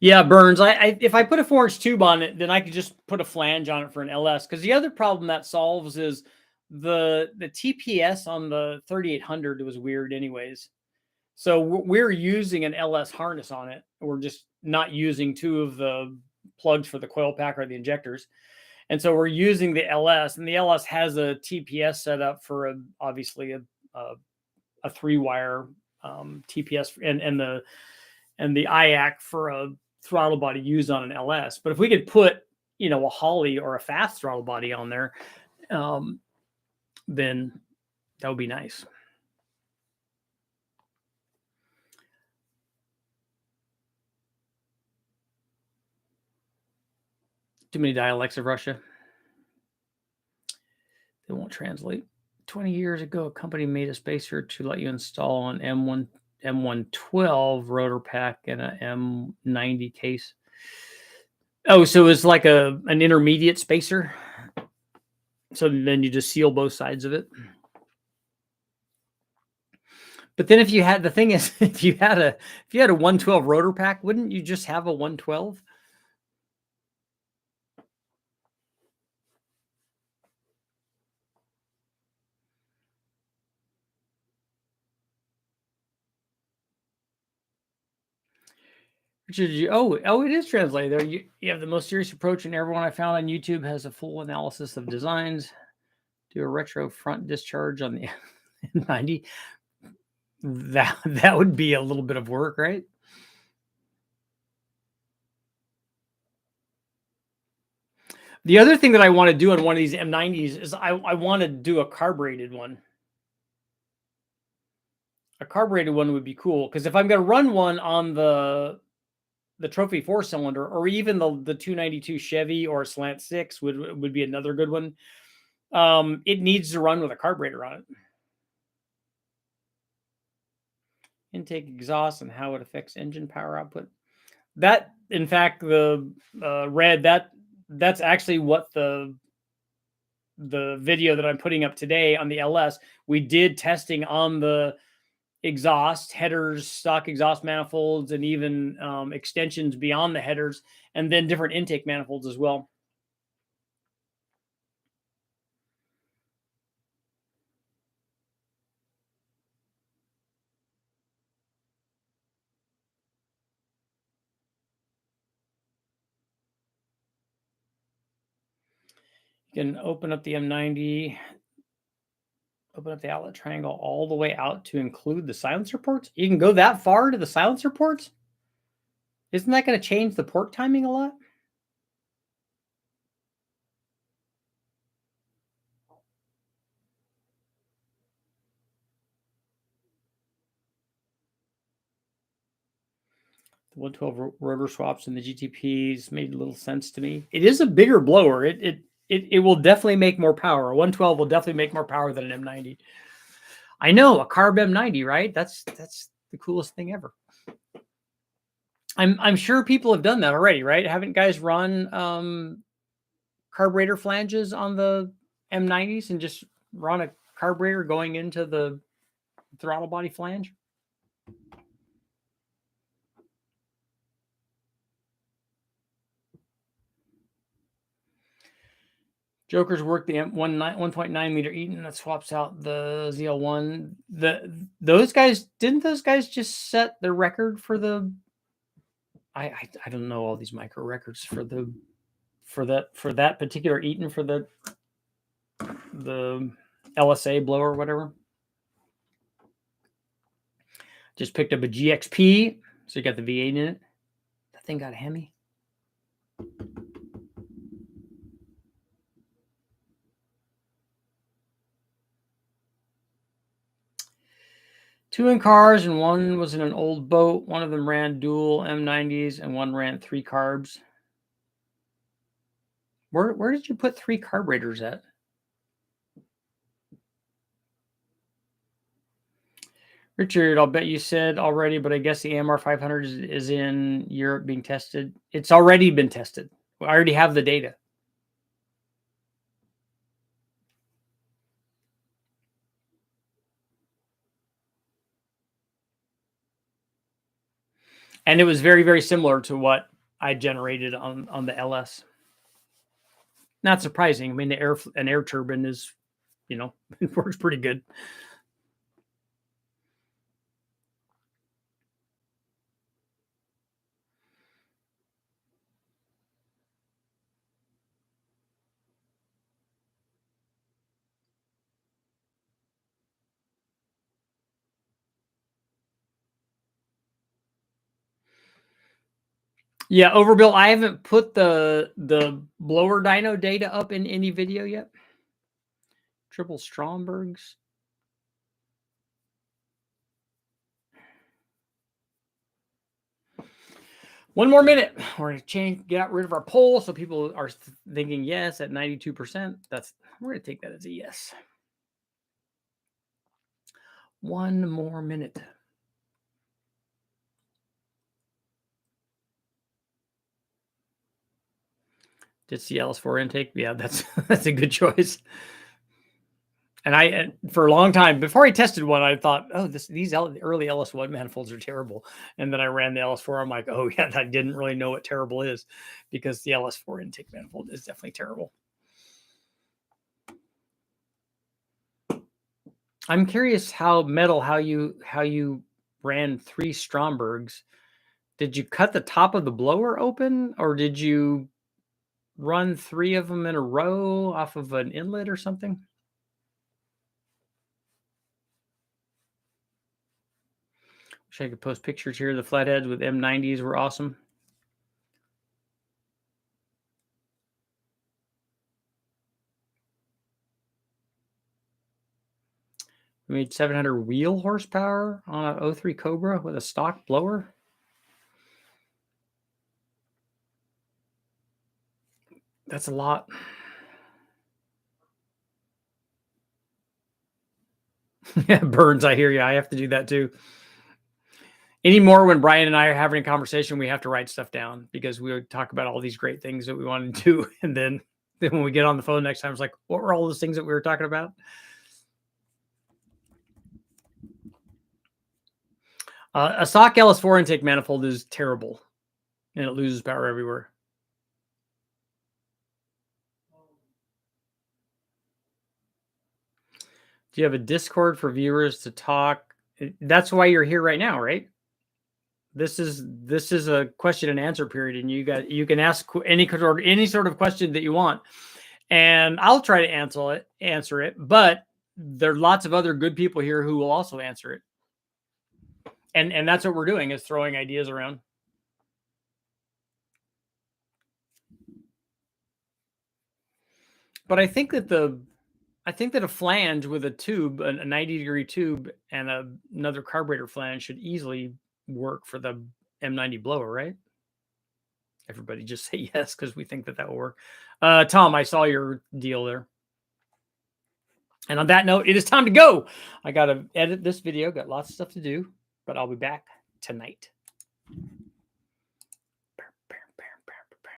Yeah, Burns. I if I put a 4-inch tube on it, then I could just put a flange on it for an LS. Because the other problem that solves is the TPS on the 3800 was weird, anyways. So we're using an LS harness on it. We're just not using two of the plugs for the coil pack or the injectors. And so we're using the LS, and the LS has a TPS set up for obviously a 3-wire TPS and the IAC for a throttle body used on an LS. But if we could put, a Holley or a fast throttle body on there, then that would be nice. Too many dialects of Russia. They won't translate. 20 years ago, a company made a spacer to let you install an M112 rotor pack and a M90 case. Oh, so it's like an intermediate spacer. So then you just seal both sides of it. But then if you had, the thing is, if you had a 112 rotor pack, wouldn't you just have a 112? Richard, it is translated there. You have the most serious approach, and everyone I found on YouTube has a full analysis of designs. Do a retro front discharge on the M90. That would be a little bit of work, right? The other thing that I want to do on one of these M90s is I want to do a carbureted one. A carbureted one would be cool, because if I'm going to run one on the Trophy 4-cylinder, or even the 292 Chevy or Slant 6 would be another good one. It needs to run with a carburetor on it. Intake, exhaust, and how it affects engine power output. That, in fact, the Red, that's actually what the video that I'm putting up today on the LS, we did testing on the exhaust headers, stock exhaust manifolds, and even extensions beyond the headers, and then different intake manifolds as well. You can open up the M90, open up the outlet triangle all the way out to include the silencer ports. You can go that far to the silencer ports? Isn't that going to change the port timing a lot? The 112 rotor swaps and the GTPs made little sense to me. It is a bigger blower. It will definitely make more power. A 112 will definitely make more power than an M90. I know, a carb M90, right? That's the coolest thing ever. I'm sure people have done that already, right? Haven't guys run carburetor flanges on the M90s and just run a carburetor going into the throttle body flange? Joker's work the M1.9 liter Eaton that swaps out the ZL1. Those guys, didn't those guys just set the record for the? I don't know all these micro records for that particular Eaton for the LSA blower or whatever. Just picked up a GXP, so you got the V8 in it. That thing got a Hemi. Two in cars, and one was in an old boat. One of them ran dual M90s, and one ran 3 carbs. Where did you put 3 carburetors at? Richard, I'll bet you said already, but I guess the AMR 500 is in Europe being tested. It's already been tested. I already have the data. And it was very, very similar to what I generated on the LS. Not surprising. I mean, an air turbine is, it works pretty good. Yeah, overbuilt. I haven't put the blower dyno data up in any video yet. Triple Strombergs. One more minute. We're going to get rid of our poll so people are thinking yes at 92%. We're going to take that as a yes. One more minute. Just the LS4 intake. Yeah, that's a good choice. And for a long time, before I tested one, I thought, oh, these early LS1 manifolds are terrible. And then I ran the LS4. I'm like, oh yeah, I didn't really know what terrible is, because the LS4 intake manifold is definitely terrible. I'm curious how you ran 3 Strombergs. Did you cut the top of the blower open, or did you run 3 of them in a row off of an inlet or something? Wish I could post pictures here. The flatheads with M90s were awesome. We made 700 wheel horsepower on an 03 Cobra with a stock blower. That's a lot. Yeah, Burns, I hear you. I have to do that too. Anymore, when Brian and I are having a conversation, we have to write stuff down, because we would talk about all these great things that we want to do. And then when we get on the phone next time, it's like, what were all those things that we were talking about? A stock LS4 intake manifold is terrible, and it loses power everywhere. Do you have a Discord for viewers to talk? That's why you're here right now, right? This is a question and answer period, and you can ask any sort of question that you want, and I'll try to answer it. But there are lots of other good people here who will also answer it, and that's what we're doing, is throwing ideas around. But I think that a flange with a tube, a 90-degree tube, and another carburetor flange should easily work for the M90 blower, right? Everybody just say yes, because we think that will work. Tom, I saw your deal there. And on that note, it is time to go. I got to edit this video. Got lots of stuff to do, but I'll be back tonight.